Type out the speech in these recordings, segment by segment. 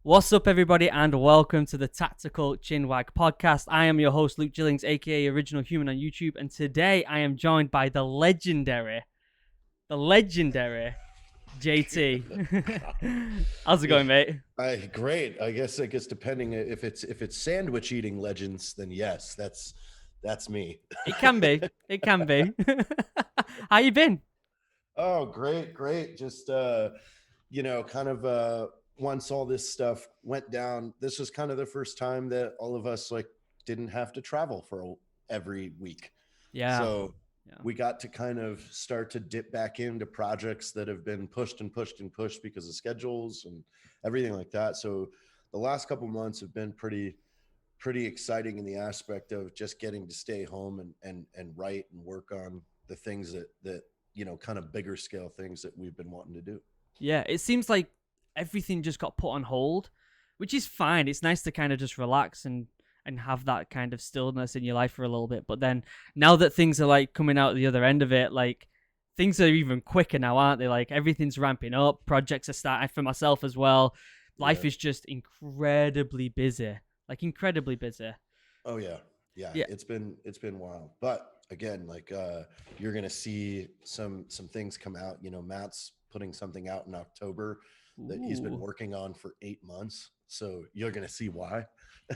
What's up, everybody, and welcome to the Tactical Chinwag podcast. I am your host, Luke Jillings, aka Original Human on YouTube, and today I am joined by the legendary JT. How's it going, mate? Great. I guess depending if it's sandwich eating legends, then yes, that's me. It can be. It can be. How you been? Oh, great. Just kind of once all this stuff went down, this was kind of the first time that all of us like didn't have to travel for every week. Yeah. So we got to kind of start to dip back into projects that have been pushed because of schedules and everything like that. So the last couple months have been pretty exciting in the aspect of just getting to stay home and write and work on the things that kind of bigger scale things that we've been wanting to do. Yeah, it seems like everything just got put on hold, which is fine. It's nice to kind of just relax and have that kind of stillness in your life for a little bit. But then now that things are like coming out the other end of it, like things are even quicker now, aren't they? Like everything's ramping up, projects are starting for myself as well. Life is just incredibly busy, like incredibly busy. Oh yeah. It's been wild, but again, like you're gonna see some things come out. Matt's putting something out in October that he's been working on for 8 months, so you're gonna see why.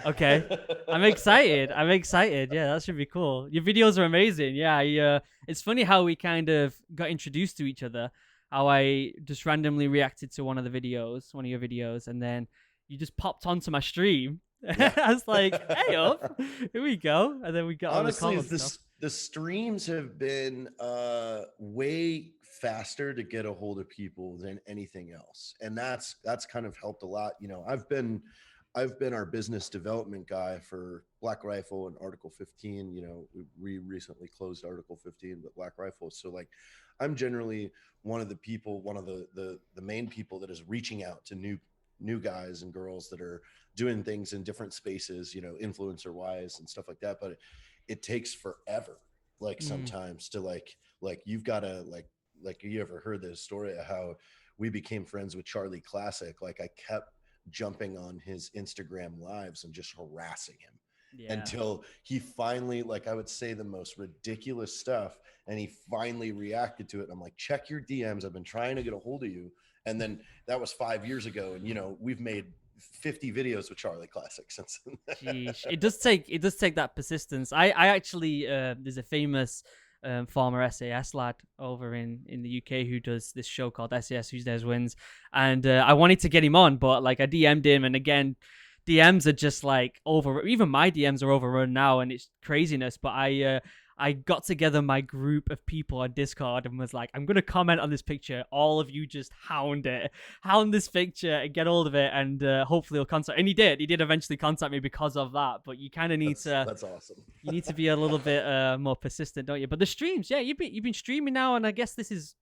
Okay. I'm excited. Yeah, that should be cool. Your videos are amazing. Yeah, it's funny how we kind of got introduced to each other. How I just randomly reacted to one of your videos, and then you just popped onto my stream. Yeah. I was like, "Hey up, here we go," and then we got Honestly, on the comments. the streams have been way faster to get a hold of people than anything else, and that's kind of helped a lot. I've been our business development guy for Black Rifle and Article 15. We recently closed Article 15, but Black Rifle. So like, I'm generally one of the main people that is reaching out to new guys and girls that are doing things in different spaces, influencer wise and stuff like that. But it takes forever. Like sometimes to like you've got to like you ever heard the story of how we became friends with Charlie Classic? Like I kept jumping on his Instagram lives and just harassing him until he finally, like I would say the most ridiculous stuff, and he finally reacted to it. I'm like, check your DMs. I've been trying to get a hold of you. And then that was 5 years ago. And, we've made 50 videos with Charlie Classic since then. Sheesh. It does take that persistence. I actually there's a famous former SAS lad over in the UK who does this show called SAS Who's Dares Wins, and I wanted to get him on, but like I DM'd him, and again, DMs are just like over. Even my DMs are overrun now, and it's craziness. But I got together my group of people on Discord and was like, I'm gonna comment on this picture. All of you just hound this picture and get hold of it, and hopefully he'll contact. And he did. He did eventually contact me because of that. But you kind of need to. That's awesome. You need to be a little bit more persistent, don't you? But the streams, yeah, you've been streaming now, and I guess this is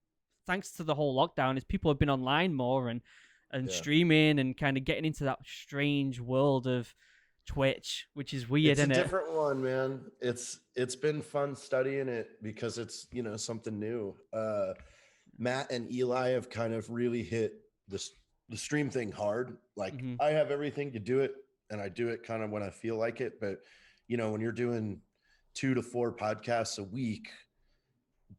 thanks to the whole lockdown. Is people have been online more and streaming and kind of getting into that strange world of Twitch, which is weird, It's isn't a it? different one, man. It's been fun studying it because it's something new. Matt and Eli have kind of really hit the stream thing hard. Like I have everything to do it, and I do it kind of when I feel like it. But when you're doing 2 to 4 podcasts a week,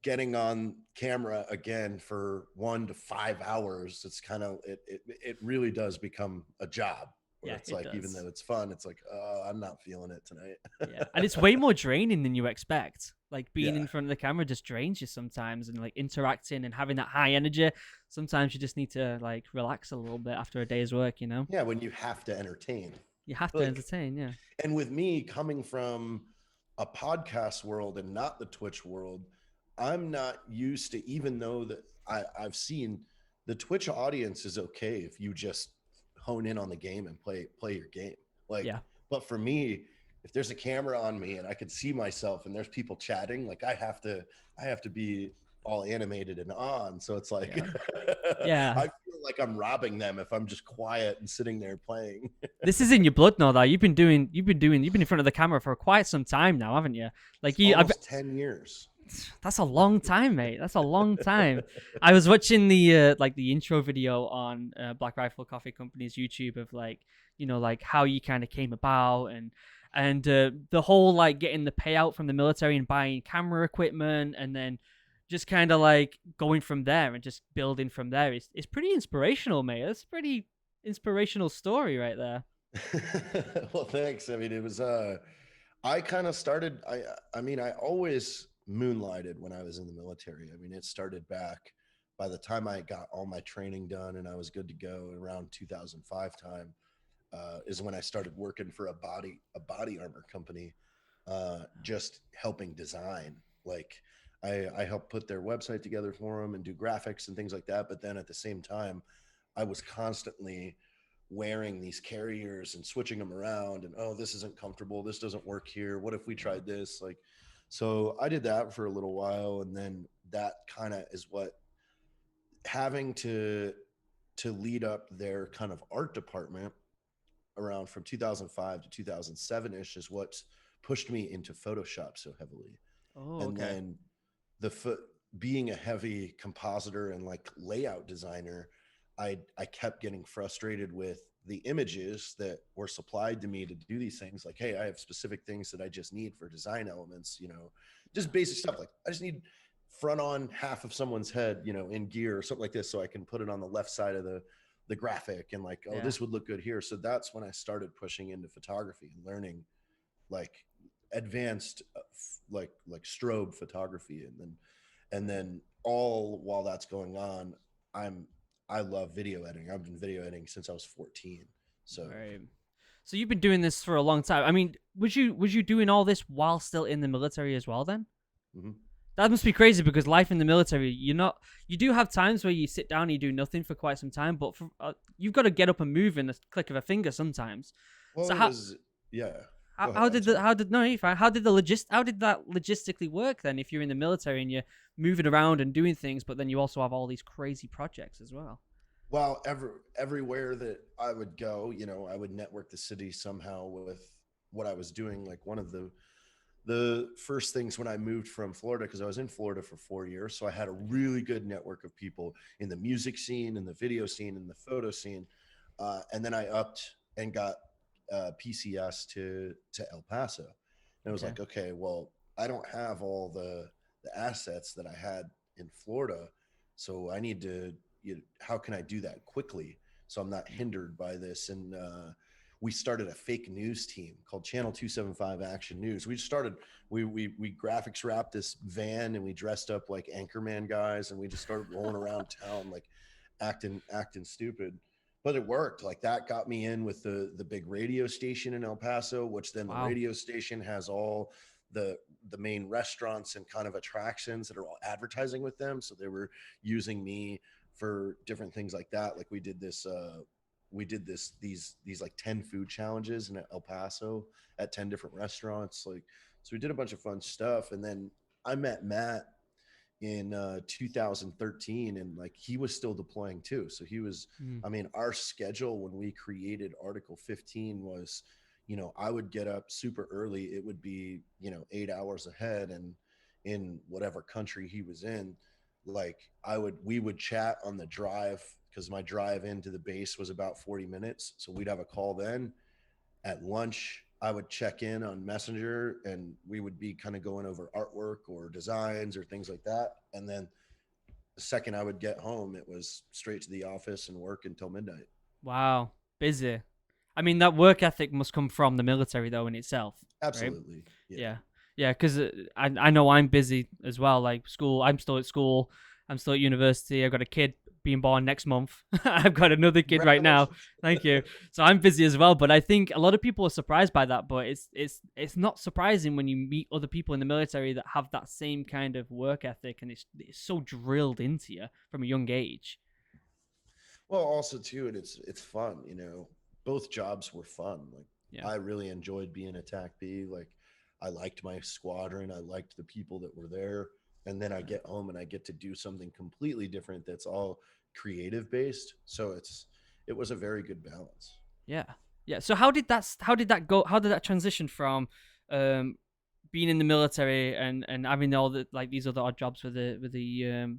getting on camera again for 1 to 5 hours, it's kind of it really does become a job. Yeah, it's like, does. even though it's fun, it's like, oh, I'm not feeling it tonight. Yeah, and it's way more draining than you expect. Like being in front of the camera just drains you sometimes, and like interacting and having that high energy. Sometimes you just need to like relax a little bit after a day's work. Yeah, when you have to entertain. You have to entertain. Yeah. And with me coming from a podcast world and not the Twitch world, I'm not used to, even though that I've seen the Twitch audience is okay if you just hone in on the game and play your game. But for me, if there's a camera on me and I could see myself and there's people chatting, like I have to be all animated and on. So it's like, I feel like I'm robbing them if I'm just quiet and sitting there playing. This is in your blood now, though. You've been in front of the camera for quite some time now, haven't you? Like almost 10 years. That's a long time, mate. That's a long time. I was watching the like the intro video on Black Rifle Coffee Company's YouTube of like, like how you kind of came about, and the whole like getting the payout from the military and buying camera equipment, and then just kind of like going from there and just building from there. It's pretty inspirational, mate. That's a pretty inspirational story right there. Well, thanks. I mean, it was I kind of started I mean, I always moonlighted when I was in the military. I mean, it started back by the time I got all my training done and I was good to go around 2005 time, is when I started working for a body armor company, just helping design. Like I helped put their website together for them and do graphics and things like that. But then at the same time, I was constantly wearing these carriers and switching them around, and oh, this isn't comfortable, this doesn't work here, what if we tried this, like, so I did that for a little while, and then that kind of is what, having to lead up their kind of art department around from 2005 to 2007ish is what pushed me into Photoshop so heavily. Oh, And okay. then the foot being a heavy compositor and like layout designer, I kept getting frustrated with the images that were supplied to me to do these things. Like, hey, I have specific things that I just need for design elements, just basic stuff. Like I just need front on half of someone's head, in gear or something like this, so I can put it on the left side of the graphic, and like, oh, Yeah. this would look good here. So that's when I started pushing into photography and learning like advanced like strobe photography, and then all while that's going on, i'm I love video editing. I've been video editing since I was 14. So Right. So you've been doing this for a long time. I mean, was you doing all this while still in the military as well then? mhm. That must be crazy because life in the military, you do have times where you sit down and you do nothing for quite some time, but you've got to get up and move in the click of a finger sometimes. Well, So it was, yeah, how, go ahead, how I'm did the sorry. how did no you're fine. How did that logistically work then if you're in the military and you're moving around and doing things, but then you also have all these crazy projects as well? Well, everywhere that I would go, I would network the city somehow with what I was doing. Like one of the first things when I moved from Florida, because I was in Florida for 4 years. So I had a really good network of people in the music scene, in the video scene, in the photo scene. And then I upped and got PCS to El Paso. And it was Okay. like, okay, well, I don't have all the assets that I had in Florida. So I need to, how can I do that quickly so I'm not hindered by this? And we started a fake news team called Channel 275 Action News. We started, we graphics wrapped this van and we dressed up like Anchorman guys, and we just started rolling around town like acting stupid. But it worked. Like that got me in with the big radio station in El Paso, which then the Wow. radio station has all the the main restaurants and kind of attractions that are all advertising with them. So they were using me for different things like that. Like we did these like 10 food challenges in El Paso at 10 different restaurants. Like, so we did a bunch of fun stuff. And then I met Matt in 2013, and like he was still deploying too. So he was, Mm. I mean, our schedule when we created Article 15 was, I would get up super early. It would be, 8 hours ahead, and in whatever country he was in, like we would chat on the drive, because my drive into the base was about 40 minutes. So we'd have a call then. At lunch, I would check in on Messenger, and we would be kind of going over artwork or designs or things like that. And then the second I would get home, it was straight to the office and work until midnight. Wow. Busy. I mean, that work ethic must come from the military though in itself, right? Absolutely. Yeah. Yeah, yeah, because I know I'm busy as well. Like school, I'm still at school. I'm still at university. I've got a kid being born next month. I've got another kid right now. Congratulations. Thank you. So I'm busy as well. But I think a lot of people are surprised by that. But it's not surprising when you meet other people in the military that have that same kind of work ethic, and it's so drilled into you from a young age. Well, also too, and it's fun. Both jobs were fun. Like Yeah. I really enjoyed being a TAC B. Like I liked my squadron. I liked the people that were there. And then I get home and I get to do something completely different that's all creative based. So it was a very good balance. Yeah, yeah. So how did that go? How did that transition from um being in the military and having all the like these other odd jobs with the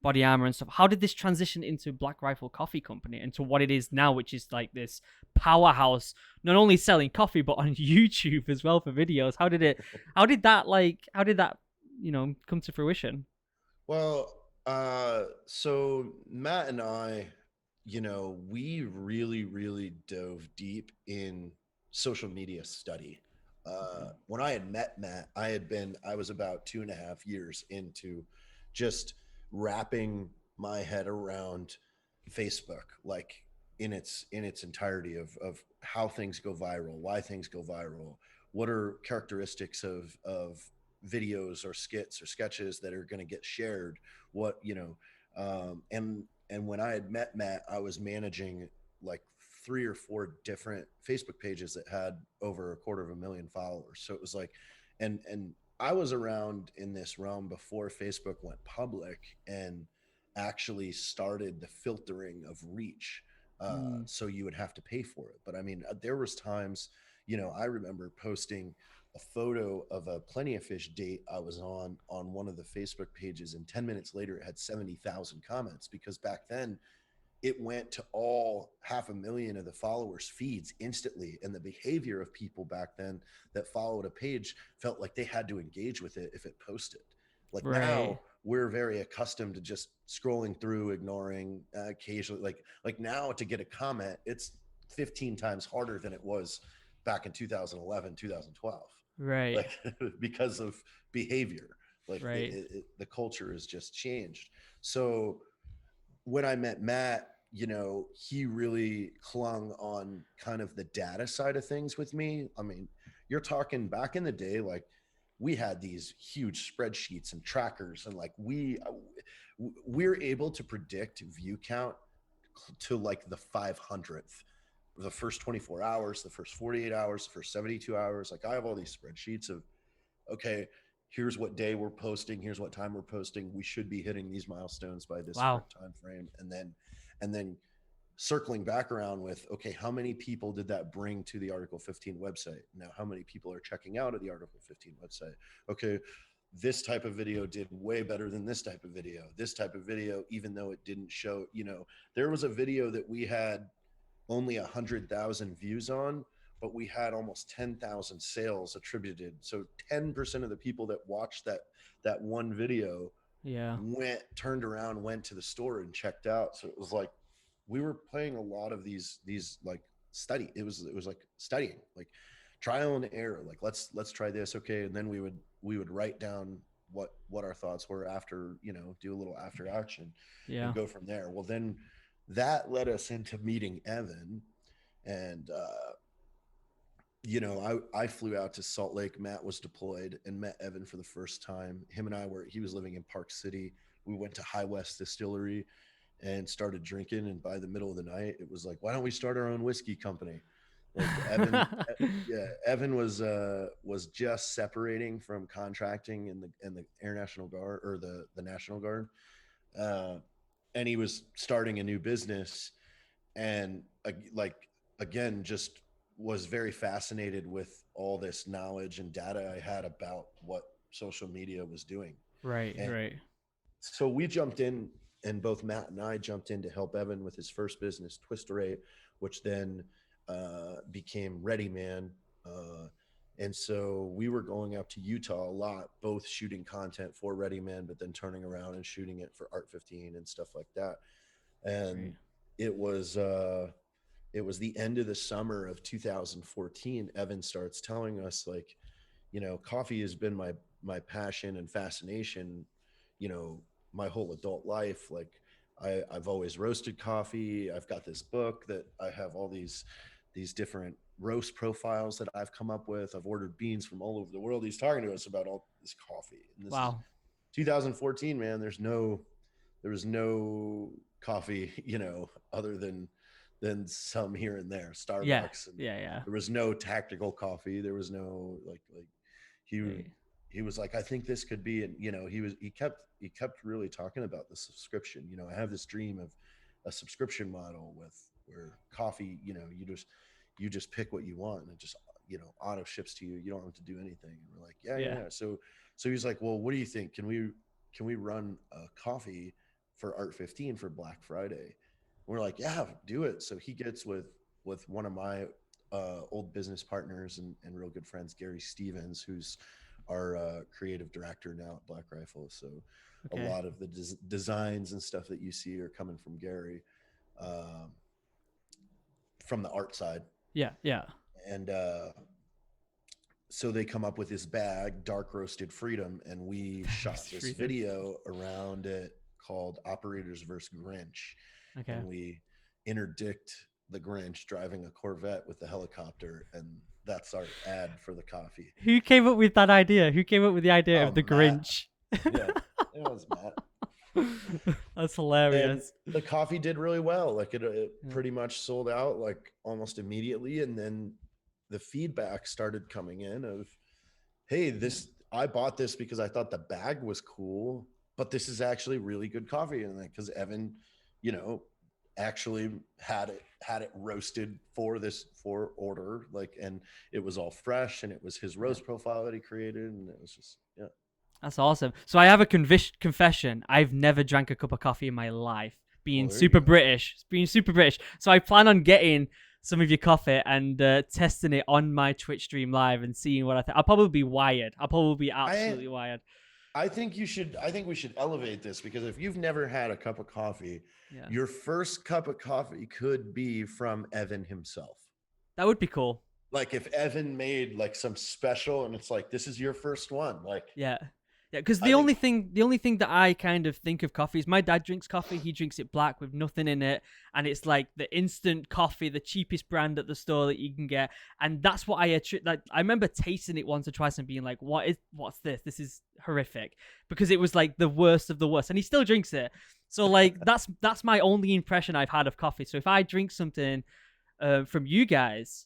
body armor and stuff, how did this transition into Black Rifle Coffee Company and to what it is now, which is like this powerhouse, not only selling coffee but on YouTube as well for videos? How did that come to fruition? Well, so Matt and I, you know, we really, really dove deep in social media study. Okay. When I had met Matt, I was about 2.5 years into just wrapping my head around Facebook, like in its entirety of how things go viral, why things go viral, what are characteristics of videos or skits or sketches that are going to get shared, what and when I had met Matt, I was managing like 3 or 4 different Facebook pages that had over 250,000 followers. So it was like, and I was around in this realm before Facebook went public and actually started the filtering of reach. Mm, So you would have to pay for it. But I mean, there was times, I remember posting a photo of a Plenty of Fish date I was on one of the Facebook pages, and 10 minutes later it had 70,000 comments, because back then it went to all 500,000 of the followers feeds instantly, and the behavior of people back then that followed a page felt like they had to engage with it if it posted. Like right. now we're very accustomed to just scrolling through, ignoring, occasionally, like now to get a comment it's 15 times harder than it was back in 2011, 2012, Right. like because of behavior. Like Right. the culture has just changed. So when I met Matt, he really clung on kind of the data side of things with me. I mean, you're talking back in the day, like we had these huge spreadsheets and trackers, and like we're able to predict view count to like the 500th, the first 24 hours, the first 48 hours, the first 72 hours. Like I have all these spreadsheets of, okay, here's what day we're posting, here's what time we're posting, we should be hitting these milestones by this Wow. current time frame. And then circling back around with, okay, how many people did that bring to the Article 15 website? Now how many people are checking out of the Article 15 website? Okay, this type of video did way better than this type of video. This type of video, even though it didn't show, there was a video that we had only 100,000 views on, but we had almost 10,000 sales attributed. So 10% of the people that watched that one video Yeah. turned around, went to the store and checked out. So it was like we were playing a lot of these like study. It was like studying, like trial and error. Like let's try this, okay, and then we would write down what our thoughts were after, do a little after action and Yeah. go from there. Well, then that led us into meeting Evan, and I flew out to Salt Lake. Matt was deployed, and met Evan for the first time. Him and he was living in Park City. We went to High West Distillery and started drinking. And by the middle of the night, it was like, why don't we start our own whiskey company? Like yeah, Evan was just separating from contracting in the Air National Guard, or the National Guard, uh, and he was starting a new business, and like again just was very fascinated with all this knowledge and data I had about what social media was doing. Right. And Right. so we jumped in, and both Matt and I jumped in to help Evan with his first business, Twist Array, which then became Ready Man. And so we were going out to Utah a lot, both shooting content for Ready Man, but then turning around and shooting it for Art 15 and stuff like that. And Right. it was the end of the summer of 2014. Evan starts telling us, like, coffee has been my passion and fascination, my whole adult life. Like I've always roasted coffee. I've got this book that I have all these different roast profiles that I've come up with. I've ordered beans from all over the world. He's talking to us about all this coffee, and this is Wow. 2014, man. There was no coffee, other than some here and there, Yeah. Starbucks, and Yeah. Yeah. there was no tactical coffee. There was no like he Right. he was like, I think this could be, and he kept really talking about the subscription. I have this dream of a subscription model with where coffee, you just pick what you want, and it just auto ships to you. You don't have to do anything. And we're like, yeah, yeah, Yeah. yeah. So he's like, well, what do you think? Can we run a coffee for Art 15 for Black Friday? And we're like, yeah, do it. So he gets with one of my old business partners and real good friends, Gary Stevens, who's our creative director now at Black Rifle. So a Okay. lot of the designs and stuff that you see are coming from Gary, um, from the art side. Yeah. Yeah. And so they come up with this bag, Dark Roasted Freedom, and we shot Thanks, this freedom. video around it called Operators vs. Grinch. Okay. And we interdict the Grinch driving a Corvette with the helicopter, and that's our ad for the coffee. Who came up with that idea? Who came up with the idea Oh, of the Matt. Grinch? Yeah, it was Matt. That's And hilarious. the coffee did really well. Like it Yeah. pretty much sold out like almost immediately. And then the feedback started coming in of, hey, Yeah. this, I bought this because I thought the bag was cool, but this is actually really good coffee. And because Evan, you know, actually had it roasted for order, like, and it was all fresh, and it was his Yeah. roast profile that he created, and it was just, yeah. That's awesome. So I have a confession. I've never drank a cup of coffee in my life. Well, Being there you super go. British. Being super British. So I plan on getting some of your coffee and testing it on my Twitch stream live and seeing what I think. I'll probably be wired. I'll probably be I absolutely wired. I think we should elevate this, because if you've never had a cup of coffee, Yeah. your first cup of coffee could be from Evan himself. That would be cool. Like if Evan made like some special and it's like, this is your first one. Like, Yeah. Yeah, because I think the only thing that I kind of think of coffee is my dad drinks coffee. He drinks it black with nothing in it, and it's like the instant coffee, the cheapest brand at the store that you can get, and that's what like. I remember tasting it once or twice and being like, what's this? This is horrific," because it was like the worst of the worst, and he still drinks it. So like that's my only impression I've had of coffee. So if I drink something from you guys,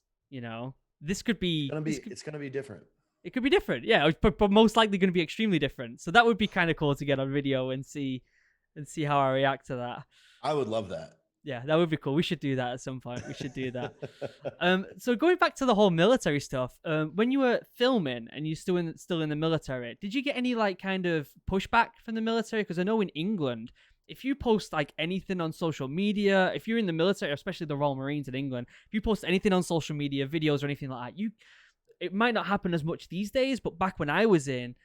this could be it's gonna be different. it could be different, yeah, but most likely going to be extremely different. So that would be kind of cool to get on video and see how I react to that. I would love that. Yeah, that would be cool. We should do that at some point. We should do that. So going back to the whole military stuff, when you were filming and you still in the military, did you get any like kind of pushback from the military? Because I know in England, if you post like anything on social media, if you're in the military, especially the Royal Marines in England, if you post anything on social media, videos or anything like that, it might not happen as much these days, but back when I was in,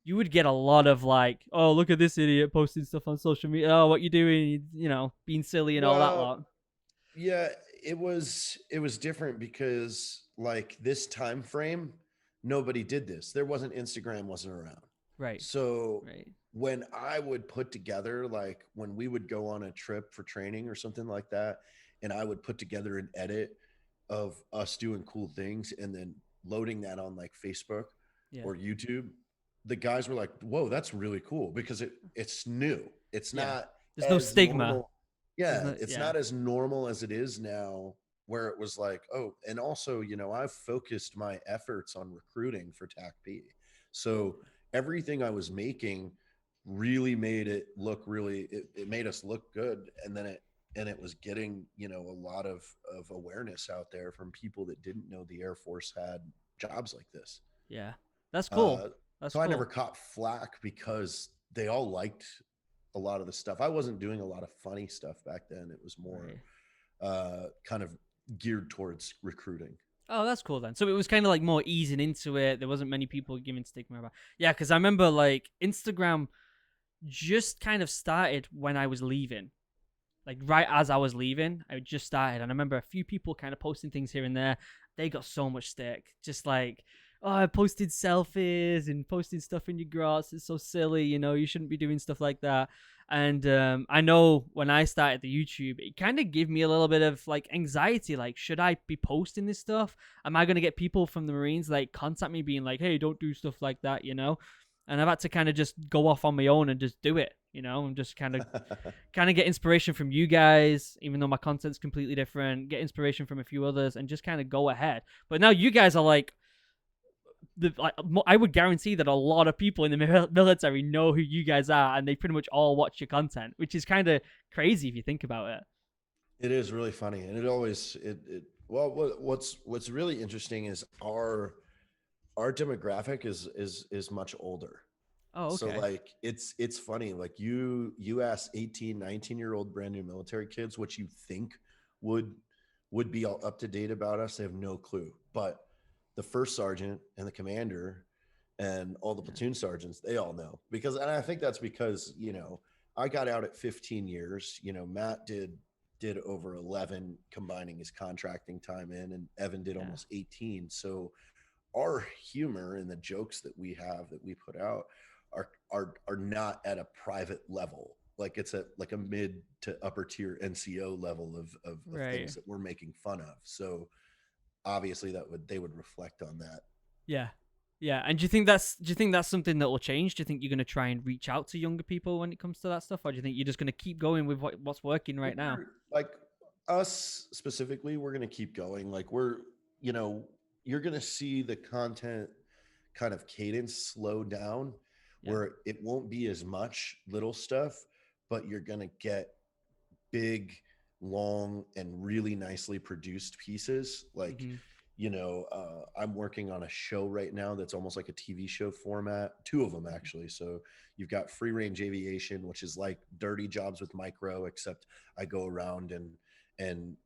you would get a lot of like, oh, look at this idiot posting stuff on social media. Oh, what you doing? Being silly and all that Well, lot. yeah, it was different because like this time frame, nobody did this. There wasn't Instagram wasn't around. Right, So right. when I would put together, like when we would go on a trip for training or something like that, and I would put together an edit of us doing cool things and then loading that on like Facebook Yeah, or YouTube, the guys were like, "Whoa, that's really cool," because it's new. It's yeah. not There's no as stigma. normal. Yeah, it's Yeah, not as normal as it is now, where it was like, oh, and also, I've focused my efforts on recruiting for TACP. So everything I was making really made it look it made us look good. And it was getting, a lot of awareness out there from people that didn't know the Air Force had jobs like this. yeah. That's cool. Uh, That's so I never cool. caught flack because they all liked a lot of the stuff. I wasn't doing a lot of funny stuff back then. It was more Right. kind of geared towards recruiting. Oh, that's cool then. So it was kind of like more easing into it. There wasn't many people giving stigma about. Yeah, because I remember like Instagram just kind of started when I was leaving. Like right as I was leaving, I just started, and I remember a few people kind of posting things here and there. They got so much stick, just like, oh, I posted selfies and posting stuff in your grass. It's so silly, you shouldn't be doing stuff like that. And I know when I started the YouTube, it kind of gave me a little bit of like anxiety. Like, should I be posting this stuff? Am I gonna get people from the Marines like contact me, being like, "Hey, don't do stuff like that," And I've had to kind of just go off on my own and just do it, and just kind of get inspiration from you guys, even though my content's completely different. Get inspiration from a few others, and just kind of go ahead. But now you guys are like, I would guarantee that a lot of people in the military know who you guys are, and they pretty much all watch your content, which is kind of crazy if you think about it. It is really funny, and it always Well, what's really interesting is our demographic is much older. Oh, So okay. like it's funny, like you ask 18, 19-year-old brand new military kids what you think would would be all up to date about us. They have no clue. But the first sergeant and the commander and all the Yeah. platoon sergeants, they all know. Because and I think that's because, I got out at 15 years. Matt did over 11 combining his contracting time in, and Evan did Yeah. almost 18. So our humor and the jokes that we have that we put out are not at a private level. Like it's at like a mid to upper tier NCO level of Right. things that we're making fun of. So obviously they would reflect on that. Yeah. Yeah. And do you think that's something that will change? Do you think you're gonna try and reach out to younger people when it comes to that stuff, or do you think you're just gonna keep going with what's working right now? We're like us specifically, we're gonna keep going. Like you know, you're gonna see the content kind of cadence slow down Yeah. where it won't be as much little stuff, but you're gonna get big, long, and really nicely produced pieces. Like, Mm-hmm. I'm working on a show right now that's almost like a TV show format, two of them Right. actually. So you've got Free Range Aviation, which is like Dirty Jobs with Micro, except I go around and and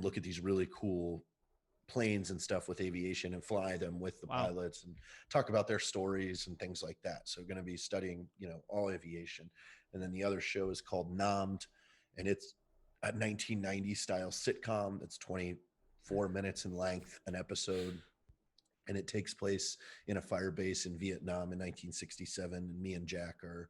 look at these really cool planes and stuff with aviation and fly them with the Wow. pilots and talk about their stories and things like that. So going to be studying, all aviation. And then the other show is called Nommed, and it's a 1990 style sitcom that's 24 minutes in length an episode, and it takes place in a fire base in Vietnam in 1967. And me and Jack are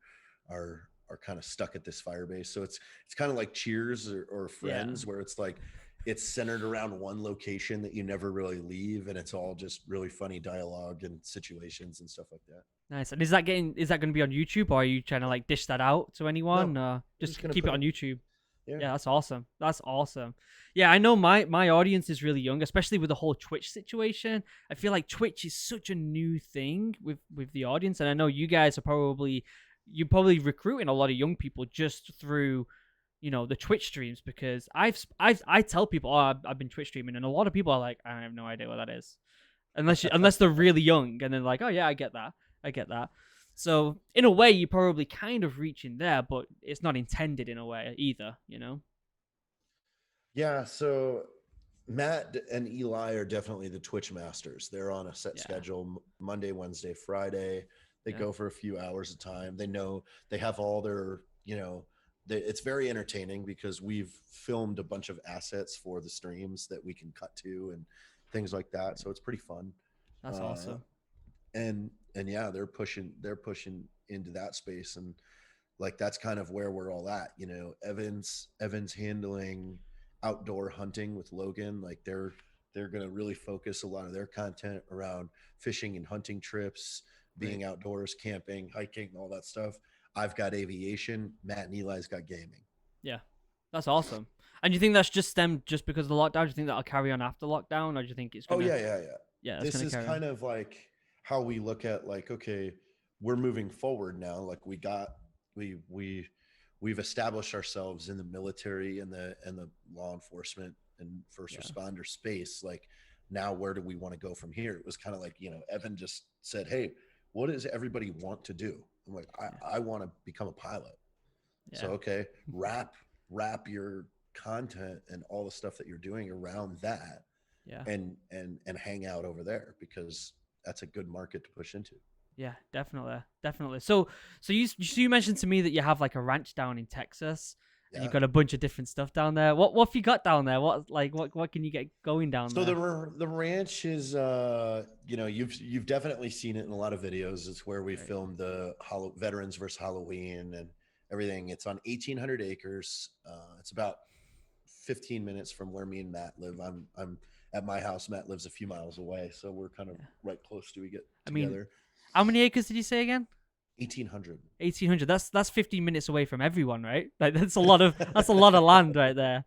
kind of stuck at this fire base. So it's kind of like Cheers or Yeah. Friends, where it's like it's centered around one location that you never really leave, and it's all just really funny dialogue and situations and stuff like that. Nice. And is that going to be on YouTube, or are you trying to like dish that out to No, anyone? we're Just just gonna keep it put on it. YouTube. Yeah. Yeah, that's awesome. That's awesome. Yeah, I know my audience is really young, especially with the whole Twitch situation. I feel like Twitch is such a new thing with the audience, and I know you guys are you're probably recruiting a lot of young people just through the Twitch streams because I tell people, oh, I've been Twitch streaming, and a lot of people are like, I have no idea what that is, unless they're really young, and then like, oh yeah, I get that. So in a way, you're probably kind of reaching there, but it's not intended in a way either, you know? Yeah. So Matt and Eli are definitely the Twitch masters. They're on a set Yeah, schedule, Monday, Wednesday, Friday. They yeah, go for a few hours a time. They know they have all their, it's very entertaining because we've filmed a bunch of assets for the streams that we can cut to and things like that. So it's pretty fun. that's Uh, awesome. and yeah, they're pushing into that space, and like that's kind of where we're all at. Evans handling outdoor hunting with Logan. Like they're going to really focus a lot of their content around fishing and hunting trips, Great. being outdoors, camping, hiking, all that stuff. I've got aviation. Matt and Eli's got gaming. Yeah, that's awesome. And you think that's just stemmed just because of the lockdown? Do you think that'll carry on after lockdown, or do you think it's Oh gonna? yeah, yeah, yeah. Yeah, it's This gonna is carry on. kind of like how we look at, like, okay, we're moving forward now. Like we've established ourselves in the military and the law enforcement and first Yeah, responder space. Like now where do we want to go from here? It was kind of like, Evan just said, hey, what does everybody want to do? I'm like, yeah, I want to become a pilot. So yeah, okay, wrap your content and all the stuff that you're doing around that, yeah. and hang out over there because that's a good market to push into. Yeah, definitely, definitely. So you mentioned to me that you have like a ranch down in Texas, and you Yeah. got a bunch of different stuff down there. What have you got down there? What can you get going down So there? the ranch is, you've definitely seen it in a lot of videos. It's where we Right. filmed the Veterans versus Halloween and everything. It's on 1,800 acres. It's about 15 minutes from where me and Matt live. I'm at my house. Matt lives a few miles away, so we're kind of Yeah. right close to we get I mean, together. how many acres did you say again? 1,800. 1,800. That's 15 minutes away from everyone, right? Like that's a lot of land right there.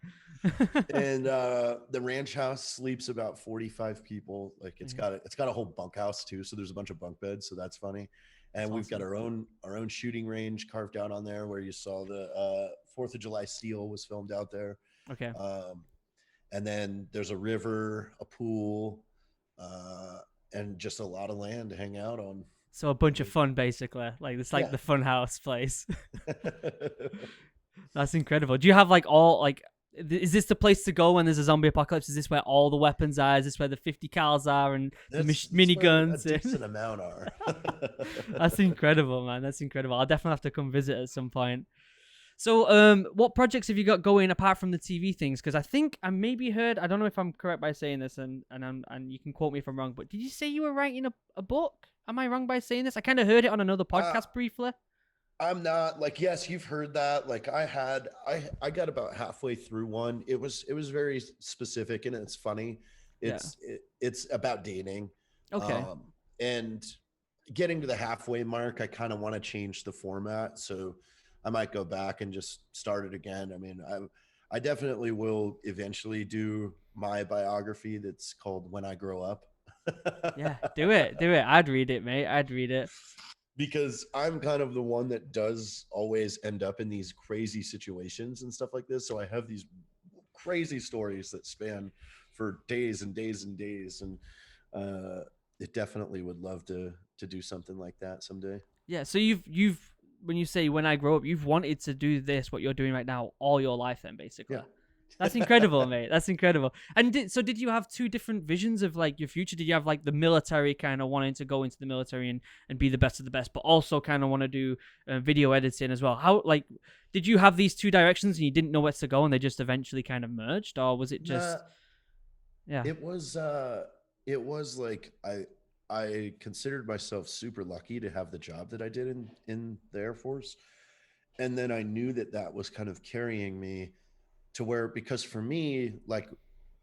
And the ranch house sleeps about 45 people. Like it's Yeah, got a whole bunkhouse too, so there's a bunch of bunk beds, so that's funny. that's And we've got awesome. our own shooting range carved out on there, where you saw the Fourth of July seal was filmed out there. Okay. um, and then there's a river, a pool, uh, and just a lot of land to hang out on. So a I bunch of mean, fun, basically. Like it's like yeah. the fun house place. That's incredible. Do you have like all like? Is this the place to go when there's a zombie apocalypse? Is this where all the weapons are? Is this where the 50 cals are and the That's mini where a guns? decent amount are. That's incredible, man. That's incredible. I'll definitely have to come visit at some point. So, what projects have you got going apart from the TV things? Because I think I maybe heard. I don't know if I'm correct by saying this, and you can quote me if I'm wrong. But did you say you were writing a book? Am I wrong by saying this? I kind of heard it on another uh, podcast briefly. I'm not like, yes, you've heard that. Like I got about halfway through one. It was very specific and it's funny. Yeah. It's about dating. Okay. Um and getting to the halfway mark, I kind of want to change the format. So I might go back and just start it again. I mean, I definitely will eventually do my biography that's called When I Grow Up. Yeah. Do it. Do it. I'd read it, mate. I'd read it. Because I'm kind of the one that does always end up in these crazy situations and stuff like this. So I have these crazy stories that span for days and days and days, and it definitely would love to do something like that someday. Yeah. So you've when you say when I grow up, you've wanted to do this, what you're doing right now, all your life, then basically. Yeah. That's incredible, mate. That's incredible. And did you have two different visions of like your future? Did you have like the military kind of wanting to go into the military and be the best of the best, but also kind of want to do video editing as well? How like did you have these two directions and you didn't know where to go and they just eventually kind of merged, or was it Nah, just yeah, it was like I considered myself super lucky to have the job that I did in the Air Force. And then I knew that that was kind of carrying me to where, because for me, like,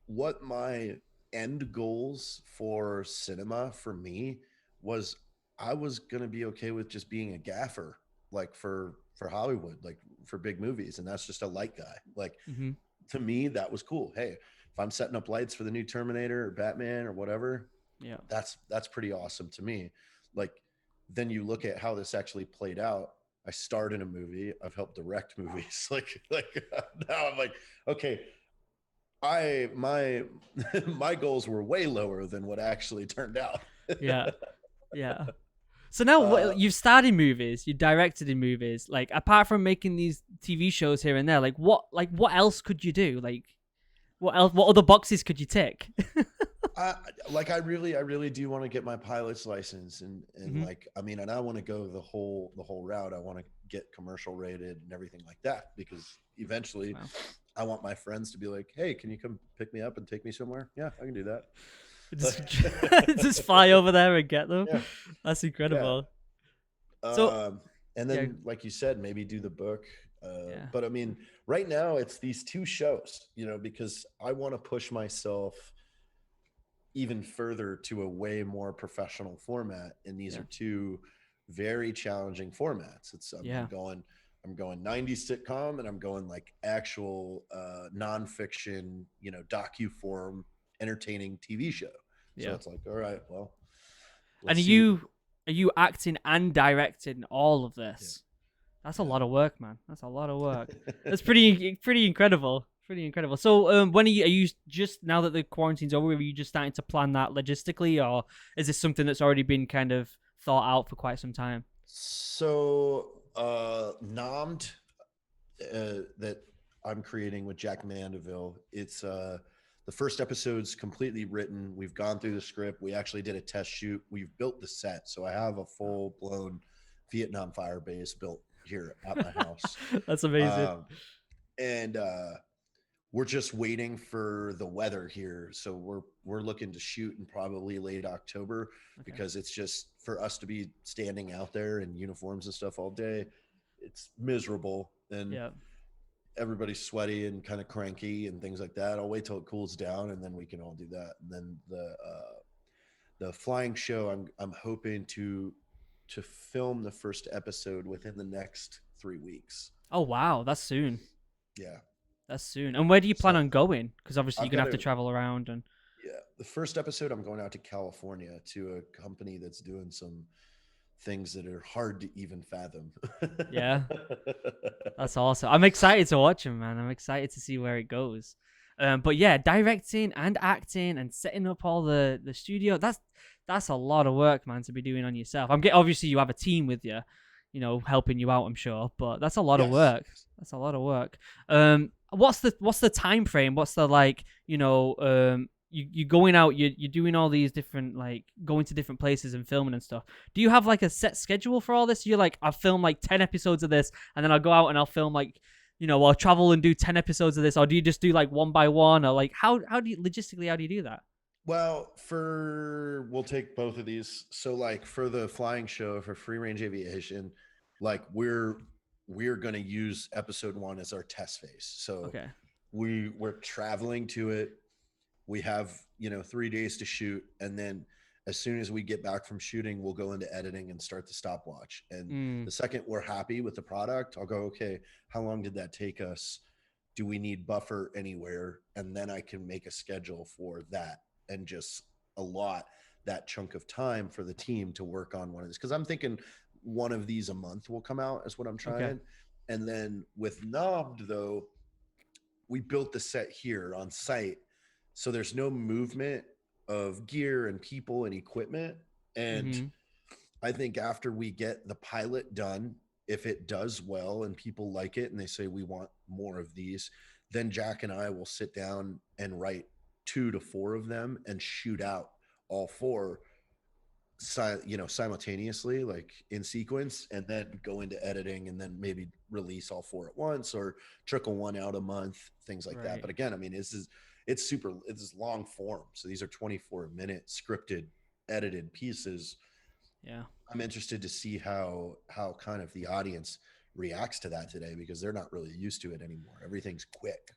what my end goals for cinema for me was, I was going to be okay with just being a gaffer, like for Hollywood, like for big movies, and that's just a light guy. Like, mm-hmm. to me that was cool. Hey, if I'm setting up lights for the new Terminator or Batman or whatever, Yeah, that's pretty awesome to me. Like, then you look at how this actually played out. I starred in a movie. I've helped direct movies. Like now I'm like, okay, I my my goals were way lower than what actually turned out. yeah, yeah. So now uh, you've starred in movies, you directed in movies. Like apart from making these TV shows here and there, like what else could you do? Like what else? What other boxes could you tick? I I really do want to get my pilot's license, and hmm like, I mean, and I want to go the whole route. I want to get commercial rated and everything like that, because eventually Wow. I want my friends to be like, "Hey, can you come pick me up and take me somewhere?" Yeah, I can do that. Just just fly over there and get them. Yeah, That's yeah. incredible. So Um, and yeah, then, like you said, maybe do the book. yeah, But I mean, right now it's these two shows, because I want to push myself even further to a way more professional format, and these yeah, are two very challenging formats. I'm yeah, going 90s sitcom, and I'm going like actual nonfiction, docu form entertaining TV show. So yeah. it's like, all right, well, And let's see. are you acting and directing all of Yeah, this? That's a yeah. lot of work, man. That's a lot of work. That's pretty incredible. Pretty incredible. So, when are you just now that the quarantine's over? Are you just starting to plan that logistically, or is this something that's already been kind of thought out for quite some time? So Nommed, that I'm creating with Jack Mandeville. It's the first episode's completely written. We've gone through the script. We actually did a test shoot. We've built the set, so I have a full blown Vietnam fire base built here at my house. That's amazing. Um, and we're just waiting for the weather here. So we're looking to shoot in probably late October, Okay. because it's just, for us to be standing out there in uniforms and stuff all day, it's miserable, and Yeah. everybody's sweaty and kind of cranky and things like that. I'll wait till it cools down, and then we can all do that. And then the flying show, I'm hoping to film the first episode within the next 3 weeks. Oh wow, that's soon. Yeah. That's soon. And where do you plan So on going? Because obviously you're I've gonna got have to to travel around and yeah, the first episode I'm going out to California to a company that's doing some things that are hard to even fathom. yeah, that's awesome. I'm excited to watch him, man. I'm excited to see where it goes. But yeah, directing and acting and setting up all the studio, that's a lot of work, man, to be doing on yourself. Obviously you have a team with you, helping you out, I'm sure, but that's a lot of Yes. work. That's a lot of work. What's the time frame? What's the like, you going out, you're doing all these different, like, going to different places and filming and stuff. Do you have like a set schedule for all this? You're like, I'll film like 10 episodes of this, and then I'll go out and I'll film like, I'll travel and do 10 episodes of this, or do you just do like one by one, or like how do you logistically, how do you do that? Well, we'll take both of these. So like for the flying show for free range aviation, like we're going to use episode 1 as our test phase. So Okay. we're traveling to it. We have, 3 days to shoot, and then as soon as we get back from shooting, we'll go into editing and start the stopwatch. And Mm, the second we're happy with the product, I'll go, okay, how long did that take us? Do we need buffer anywhere? And then I can make a schedule for that and just allot that chunk of time for the team to work on one of these. Because I'm thinking one of these a month will come out is what I'm okay. trying. And then with Knobbed, though, we built the set here on site, so there's no movement of gear and people and equipment. And Mm-hmm. I think after we get the pilot done, if it does well and people like it and they say we want more of these, then Jack and I will sit down and write 2 to 4 of them and shoot out all 4, simultaneously, like in sequence, and then go into editing and then maybe release all 4 at once or trickle one out a month, things like that. Right. But again, I mean, it's long form. So these are 24-minute scripted, edited pieces. Yeah. I'm interested to see how kind of the audience reacts to that today, because they're not really used to it anymore. Everything's quick.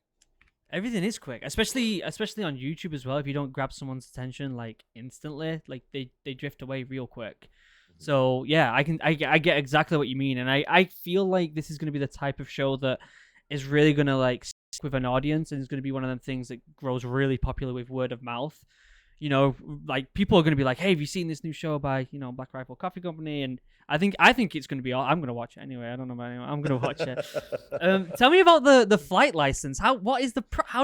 Everything is quick, especially on YouTube as well. If you don't grab someone's attention like instantly, like they drift away real quick. Mhm. So yeah, I get exactly what you mean, and I feel like this is going to be the type of show that is really going to like stick with an audience, and is going to be one of them things that grows really popular with word of mouth. Like people are going to be like, "Hey, have you seen this new show by Black Rifle Coffee Company?" And I think it's going to be. I'm going to watch it anyway. I don't know about anyone. I'm going to watch it. Tell me about the flight license. How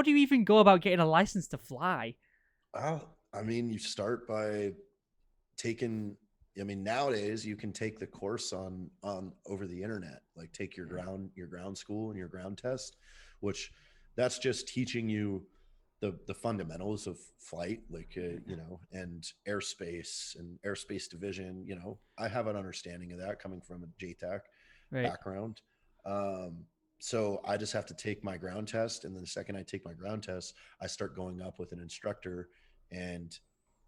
do you even go about getting a license to fly? I mean, you start by taking, I mean, nowadays you can take the course on over the internet, like take Yeah. your ground school and your ground test, which that's just teaching you the fundamentals of flight, like Yeah. and airspace division. I have an understanding of that coming from a JTAC Right. background. um so I just have to take my ground test, and then the second I take my ground test, I start going up with an instructor and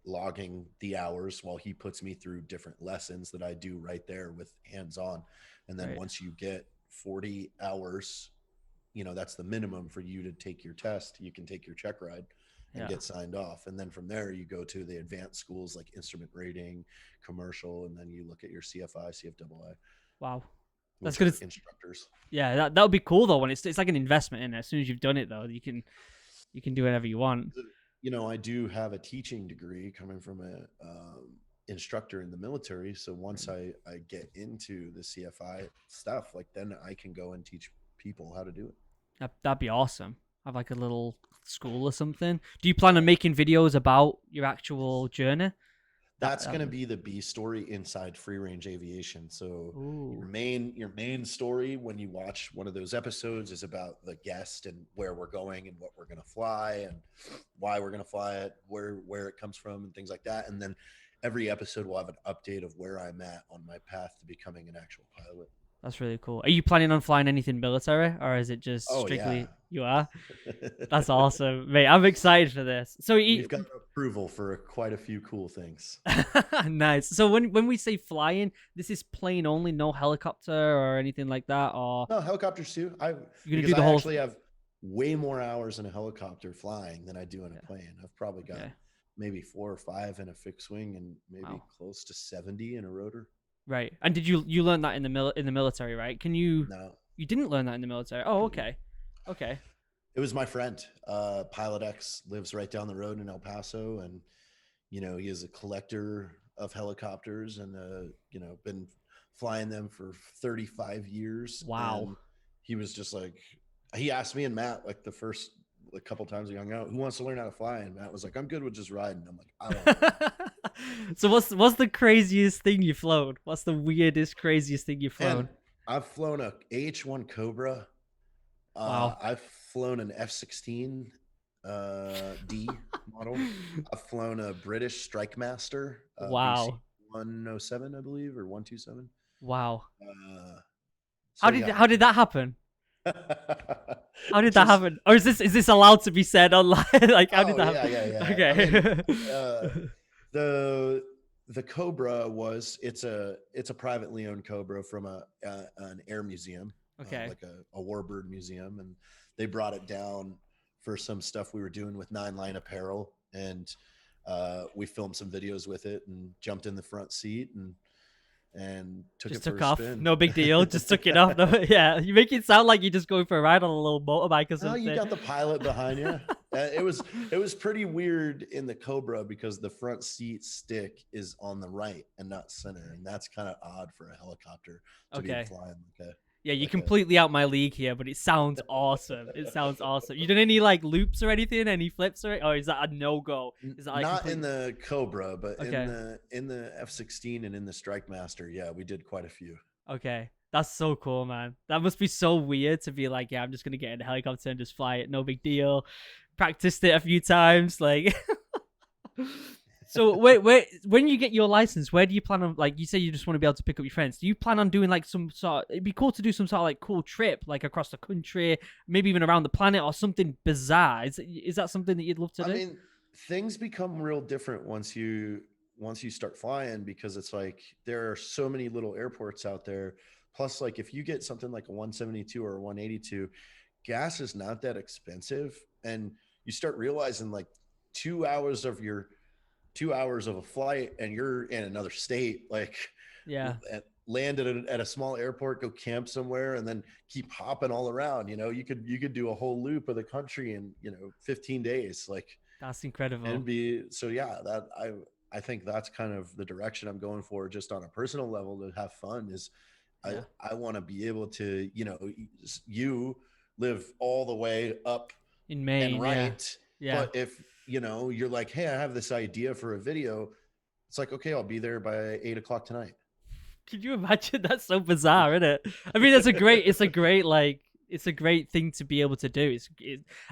logging the hours while he puts me through different lessons that I do right there with hands on. And then Right. once you get 40 hours, that's the minimum for you to take your test. You can take your check ride and Yeah. get signed off. And then from there, you go to the advanced schools like instrument rating, commercial, and then you look at your CFI, CFII, Wow. That's which good. are instructors. Yeah. That would be cool though. When it's like an investment in it. As soon as you've done it though, you can do whatever you want. I do have a teaching degree coming from a instructor in the military. So once Right. I get into the CFI stuff, like then I can go and teach people how to do it. That'd be awesome. Have like a little school or something. Do you plan on Yeah. making videos about your actual journey? That's That going to would. be the B story inside free range aviation. So Ooh. your main story when you watch one of those episodes is about the guest and where we're going and what we're going to fly and why we're going to fly it, where it comes from and things like that. And then every episode will have an update of where I'm at on my path to becoming an actual pilot. That's really cool. Are you planning on flying anything military, or is it just Oh yeah. strictly you are? That's awesome, mate. I'm excited for this. So, We've got approval for quite a few cool things. nice. So when we say flying, this is plane only, no helicopter or anything like that, or No, helicopters too. you're gonna Because do the I whole. actually have way more hours in a helicopter flying than I do in a Yeah. plane. I've probably got Okay. maybe 4 or 5 in a fixed wing and maybe Wow. close to 70 in a rotor. Right. And did you learn that in the military, right? Can you No. you didn't learn that in the military? Oh, Mm-mm. okay. Okay. It was my friend. Pilot X lives right down the road in El Paso, and he is a collector of helicopters, and been flying them for 35 years. Wow. And he was just like, he asked me and Matt like the first a couple times we hung out. Who wants to learn how to fly? And Matt was like, I'm good with just riding. I'm like, I want to learn. So what's the craziest thing you've flown? What's the weirdest, craziest thing you've And flown? I've flown a AH-1 Cobra. Wow. I've flown an F-16 D model. I've flown a British Strike Master, BC Wow. 107, I believe, or 127. Wow. Uh, How so did yeah, how did that happen? How did that just happen? Or is this allowed to be said online? Like how did oh that yeah, happen? yeah, yeah. I mean, Okay. uh, the the Cobra it's a privately owned Cobra from an air museum, Okay. like a warbird museum, and they brought it down for some stuff we were doing with Nine Line Apparel, and we filmed some videos with it and jumped in the front seat and took Just it for took a off. spin. No big deal. Just took it off. No, yeah. You make it sound like you're just going for a ride on a little motorbike or Oh, you something. got the pilot behind you. It was pretty weird in the Cobra because the front seat stick is on the right and not center, and that's kind of odd for a helicopter to be Okay. flying Yeah, you're like a. completely out my league here, but it sounds awesome. It sounds awesome. You done any like loops or anything? Any flips or is that a no go? Is that like Not in completely the Cobra, but in okay? the F-16 and in the Strike Master, yeah, we did quite a few. Okay, that's so cool, man. That must be so weird to be like, yeah, I'm just gonna get in a helicopter and just fly it. No big deal. Practiced it a few times, like. So wait, when you get your license, where do you plan on? Like you say, you just want to be able to pick up your friends. Do you plan on doing like some sort? It'd be cool to do some sort of like cool trip, like across the country, maybe even around the planet, or something bizarre. Is that something that you'd love to I do? mean, things become real different once you start flying because it's like there are so many little airports out there. Plus, like if you get something like a 172 or a 182, gas is not that expensive, and you start realizing like 2 hours of your 2 hours of a flight, and you're in another state. Like Yeah, land at a small airport, go camp somewhere, and then keep hopping all around. You could do a whole loop of the country in 15 days. Like that's incredible. and be so yeah that I think that's kind of the direction I'm going for just on a personal level to have fun is i Yeah, i want to be able to you live all the way up in and Maine. Yeah, right, yeah. but if you're like, hey, I have this idea for a video, it's like, okay, I'll be there by 8 o'clock tonight. Can you imagine? That's so bizarre, isn't it? I mean, that's a great. It's a great like. It's a great thing to be able to do.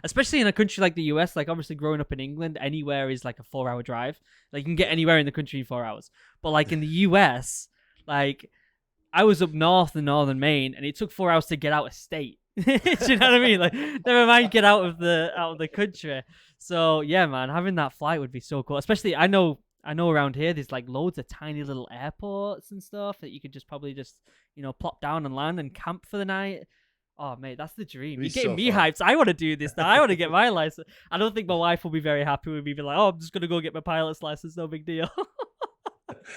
Especially in a country like the US. Like obviously, growing up in England, anywhere is like a 4 hour drive. Like you can get anywhere in the country in 4 hours. But like in the US, like I was up north in northern Maine, and it took 4 hours to get out of state. Do you know what I mean? Like, never mind get out of the country. So yeah, man, having that flight would be so cool. Especially, I know around here there's like loads of tiny little airports and stuff that you could just probably just plop down and land and camp for the night. Oh mate, that's the dream. It'd be You're getting so me fun. hyped. I want to do this now. I want to get my license. I don't think my wife will be very happy with me being like, "Oh, I'm just gonna go get my pilot's license. No big deal."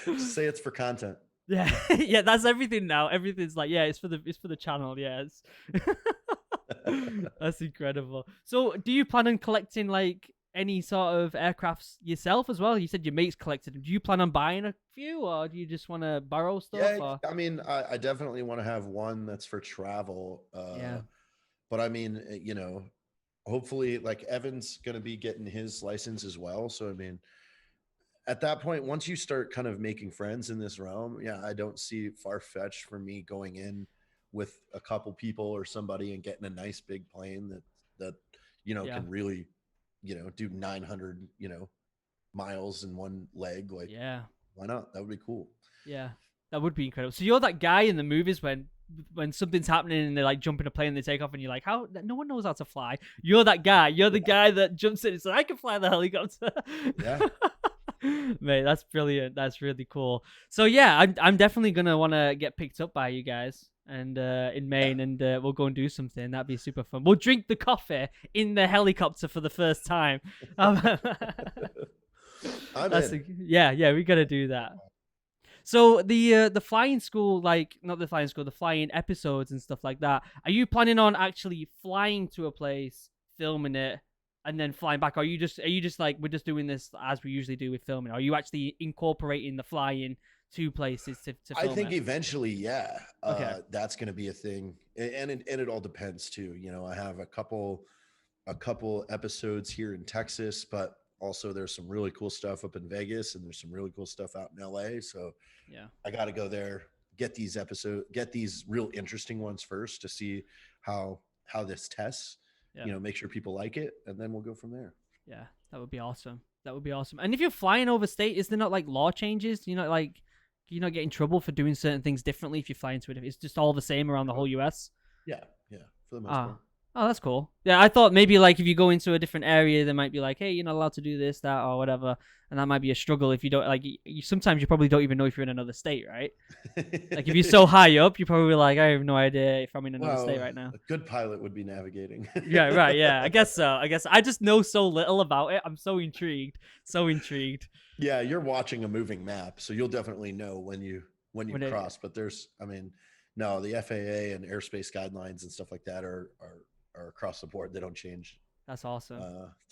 Just say it's for content. Yeah, yeah, that's everything now. Everything's like, yeah, it's for the channel. Yeah, that's incredible. So, do you plan on collecting like any sort of aircrafts yourself as well? You said your mates collected them. Do you plan on buying a few, or do you just want to borrow stuff? Yeah, Or I mean, I definitely want to have one that's for travel. yeah, But I mean, hopefully, like Evan's going to be getting his license as well. So, I mean, at that point, once you start kind of making friends in this realm, yeah, I don't see far fetched for me going in with a couple people or somebody and getting a nice big plane that yeah, can really, do 900, miles in one leg. Like, yeah, why not? That would be cool. yeah. That would be incredible. So you're that guy in the movies when something's happening and they like jump in a plane and they take off and you're like, how? No one knows how to fly. You're that guy. You're the guy that jumps in and says, I can fly the helicopter. Yeah. Mate, that's brilliant. That's really cool. So yeah, I'm definitely gonna want to get picked up by you guys and in Yeah. Maine, and we'll go and do something. That'd be super fun. We'll drink the coffee in the helicopter for the first time. I'm in. Yeah, we gotta do that. So the flying school, like not the flying school, the flying episodes and stuff like that. Are you planning on actually flying to a place, filming it, and then flying back? Or are you just like we're just doing this as we usually do with filming? Are you actually incorporating the flying to places to I film think it? eventually, yeah, Okay. that's going to be a thing, and it all depends too. I have a couple a couple episodes here in Texas, but also there's some really cool stuff up in Vegas, and there's some really cool stuff out in LA. So Yeah. I got to go there, get these real interesting ones first to see how this tests. Yeah. You know, make sure people like it, and then we'll go from there. Yeah. That would be awesome. That would be awesome. And if you're flying over state, is there not like law changes? Do you not like do you not get in trouble for doing certain things differently if you fly into it? It's just all the same around the whole US. Yeah, yeah, for the most Ah. part. Oh, that's cool. Yeah, I thought maybe like if you go into a different area, they might be like, "Hey, you're not allowed to do this, that, or whatever," and that might be a struggle if you don't like. Sometimes you probably don't even know if you're in another state, right? Like if you're so high up, you're probably like, "I have no idea if I'm in another state Well, right now." a good pilot would be navigating. Yeah, right. Yeah, I guess so. I guess I just know so little about it. I'm so intrigued. So intrigued. Yeah, you're watching a moving map, so you'll definitely know when you When it, cross. But there's, I mean, no, the FAA and airspace guidelines and stuff like that are across the board. They don't change that's awesome.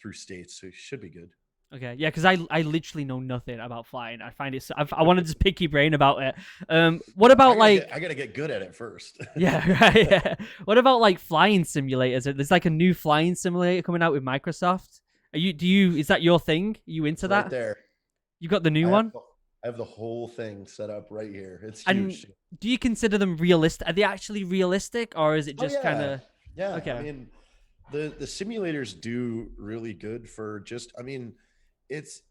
through states, so it should be good. Okay, yeah, because I literally know nothing about flying. I find it. I want to just pick your brain about it. What about like? I gotta get good at it first. Yeah, right. Yeah. What about like flying simulators? There's like a new flying simulator coming out with Microsoft. Are you? Do you? Is that your thing? Are you into It's right that? there. You got the new I have one? the, I have the whole thing set up right here. It's And huge. do you consider them realistic? Are they actually realistic, or is it Oh just kind yeah, of yeah. I okay? mean, the simulators do really good for just. I mean, it's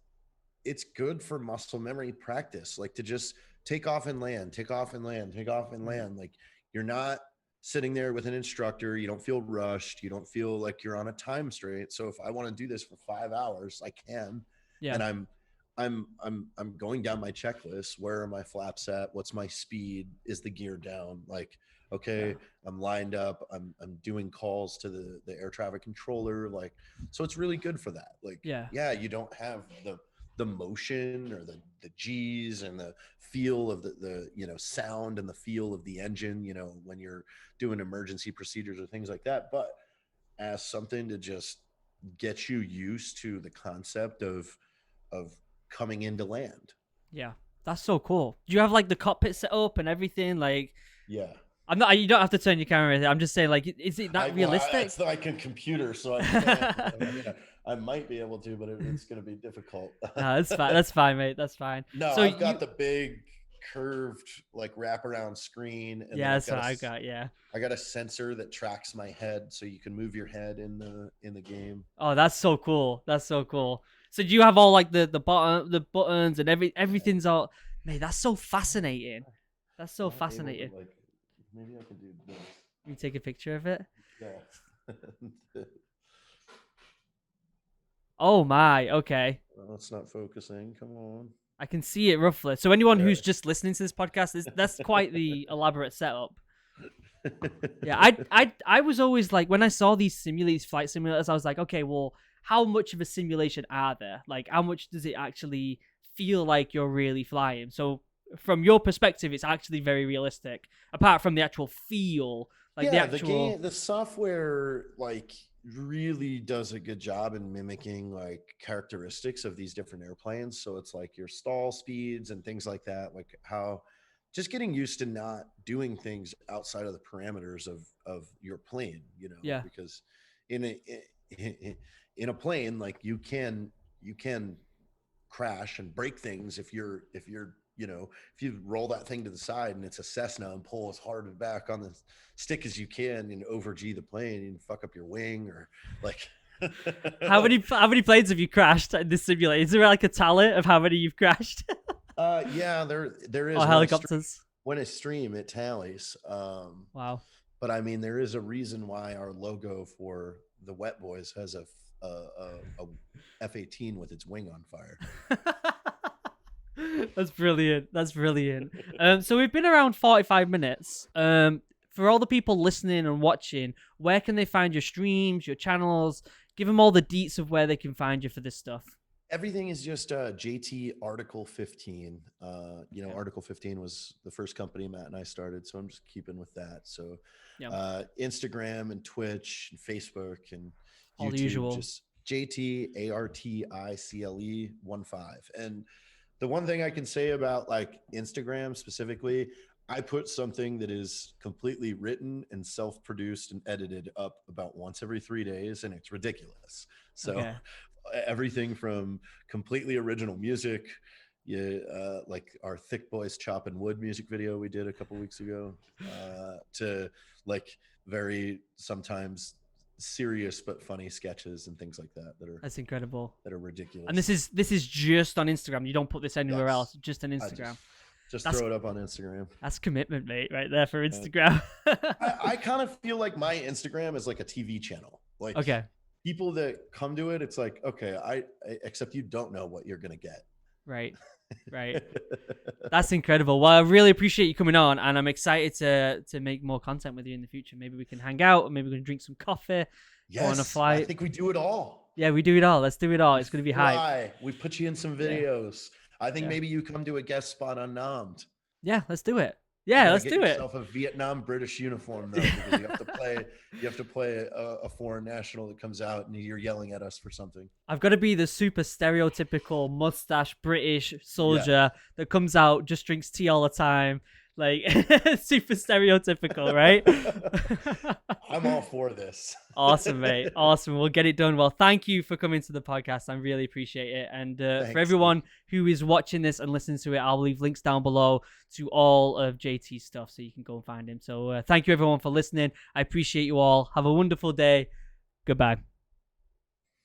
it's good for muscle memory practice, like to just take off and land, take off and land, take off and Mhm. land. Like you're not sitting there with an instructor. You don't feel rushed. You don't feel like you're on a time straight. So if I want to do this for 5 hours, I can, Yeah, and I'm going down my checklist. Where are my flaps at? What's my speed? Is the gear down? Like, yeah, okay, I'm lined up. I'm doing calls to the air traffic controller. Like, so it's really good for that. Like, yeah, yeah, you don't have the motion or the G's and the feel of the sound and the feel of the engine, when you're doing emergency procedures or things like that. But as something to just get you used to the concept of coming into land. yeah. That's so cool. Do you have like the cockpit set up and everything? Like, Yeah. I'm not. You don't have to turn your camera. I'm just saying, like, is it that It's realistic? like a computer, so I can't. I mean, I might be able to, but it's going to be difficult. No, that's fine. That's fine, mate. That's fine. No, So I've you, got the big curved like wraparound screen, and then yeah, that's what I got. Yeah. I got a sensor that tracks my head, so you can move your head in the game. Oh, that's so cool. That's so cool. So do you have all like the buttons and Yeah. everything's all? Mate, that's so fascinating. That's so Am I able to fascinating. like? Maybe I can do this. You take a picture of it. Yeah. Oh my. Okay. Well, it's not focusing. Come on. I can see it roughly. So anyone There. who's just listening to this podcast, that's quite the elaborate setup. Yeah, I was always like when I saw these flight simulators, I was like, okay, well, how much of a simulation are there? Like, how much does it actually feel like you're really flying? So, from your perspective, it's actually very realistic. Apart from the actual feel, like the Yeah, actual, the software like really does a good job in mimicking like characteristics of these different airplanes. So it's like your stall speeds and things like that, like how just getting used to not doing things outside of the parameters of your plane, yeah, because in in a plane, like you can crash and break things if you roll that thing to the side and it's a Cessna and pull as hard back on the stick as you can and over G the plane and fuck up your wing or like how many planes have you crashed in this simulator? Is there like a tally of how many you've crashed? yeah, there Or is helicopters? when I stream it tallies. Wow. But I mean there is a reason why our logo for the Wet Boys has a F-18 with its wing on fire. That's brilliant. That's brilliant. So we've been around 45 minutes. For all the people listening and watching, where can they find your streams, your channels? Give them all the deets of where they can find you for this stuff. Everything is just JT Article 15. Okay. Article 15 was the first company Matt and I started, so I'm just keeping with that. So Yeah. Instagram and Twitch and Facebook and All the YouTube, usual. just JTARTICLE 15. And the one thing I can say about like Instagram specifically, I put something that is completely written and self-produced and edited up about once every 3 days, and it's ridiculous. So Okay. everything from completely original music, yeah, like our Thick Boys Chopping Wood music video we did a couple weeks ago, to like very sometimes serious but funny sketches and things like that That's incredible. that are And ridiculous. this is just on Instagram. You don't put this anywhere Yes, else. Just on I Instagram. just That's throw it up on Instagram. that's commitment, mate, right there for Uh, Instagram. I kind of feel like my Instagram is like a TV channel. Like Okay. people that come to it, it's like, okay, except you don't know what you're gonna get. Right. Right. That's incredible. Well, I really appreciate you coming on, and I'm excited to make more content with you in the future. Maybe we can hang out, or maybe we can drink some coffee, go on a Yes, I flight. think we do it all. Yeah, we do it all. Let's do it all. It's gonna be hype. Fly. We put you in some Yeah. videos. I think Yeah. maybe you come to a guest spot on Namd. Yeah, let's do it. You Yeah, gotta let's get do it. yourself a Vietnam British uniform though, because you have to play a foreign national that comes out and you're yelling at us for something. I've got to be the super stereotypical mustache British Yeah. soldier that comes out, just drinks tea all the time. Like, super stereotypical, right? I'm all for this. Awesome, mate. Awesome. We'll get it done. Well, thank you for coming to the podcast. I really appreciate it. And for Thanks, everyone who is watching this and listening to it, I'll leave links down below to all of JT's stuff so you can go and find him. So thank you, everyone, for listening. I appreciate you all. Have a wonderful day. Goodbye.